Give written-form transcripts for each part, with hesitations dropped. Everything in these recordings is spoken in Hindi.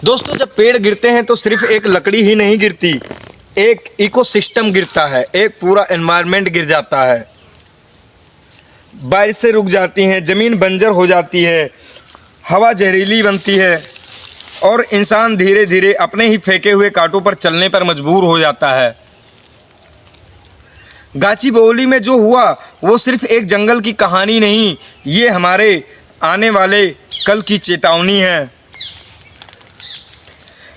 दोस्तों, जब पेड़ गिरते हैं तो सिर्फ एक लकड़ी ही नहीं गिरती, एक इकोसिस्टम गिरता है, एक पूरा एनवायरनमेंट गिर जाता है। बारिश से रुक जाती हैं, ज़मीन बंजर हो जाती है, हवा जहरीली बनती है और इंसान धीरे धीरे अपने ही फेंके हुए कांटों पर चलने पर मजबूर हो जाता है। गाचीबोवली में जो हुआ वो सिर्फ एक जंगल की कहानी नहीं, ये हमारे आने वाले कल की चेतावनी है।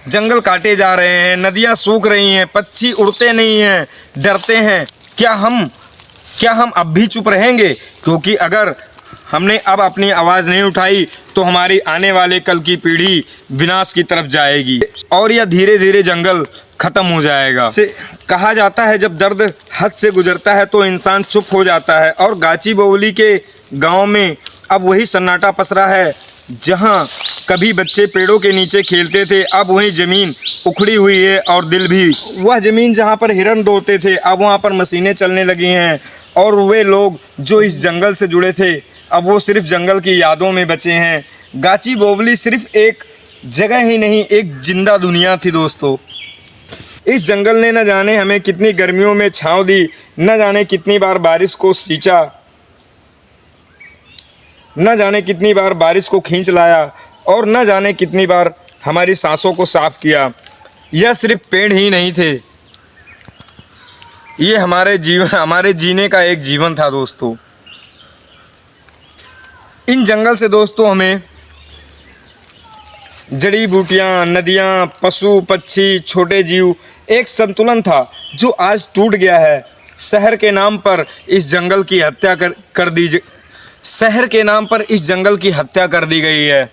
जंगल काटे जा रहे हैं, नदियां सूख रही हैं, पक्षी उड़ते नहीं हैं, डरते हैं। क्या हम अब भी चुप रहेंगे? क्योंकि अगर हमने अब अपनी आवाज़ नहीं उठाई तो हमारी आने वाले कल की पीढ़ी विनाश की तरफ जाएगी और यह धीरे धीरे जंगल ख़त्म हो जाएगा। कहा जाता है जब दर्द हद से गुजरता है तो इंसान चुप हो जाता है, और गाचीबोवली के गांव में अब वही सन्नाटा पसरा है। जहां कभी बच्चे पेड़ों के नीचे खेलते थे, अब वही ज़मीन उखड़ी हुई है और दिल भी। वह ज़मीन जहां पर हिरन दौड़ते थे, अब वहां पर मशीनें चलने लगी हैं, और वे लोग जो इस जंगल से जुड़े थे अब वो सिर्फ जंगल की यादों में बचे हैं। गाचीबोवली सिर्फ एक जगह ही नहीं, एक जिंदा दुनिया थी दोस्तों। इस जंगल ने न जाने हमें कितनी गर्मियों में छांव दी, न जाने कितनी बार बारिश को सींचा, न जाने कितनी बार बारिश को खींच लाया, और न जाने कितनी बार हमारी सांसों को साफ किया। यह सिर्फ पेड़ ही नहीं थे, ये हमारे जीने का एक जीवन था दोस्तों। इन जंगल से दोस्तों हमें जड़ी बूटियाँ, नदियाँ, पशु पक्षी, छोटे जीव, एक संतुलन था जो आज टूट गया है। शहर के नाम पर इस जंगल की हत्या कर दी गई है।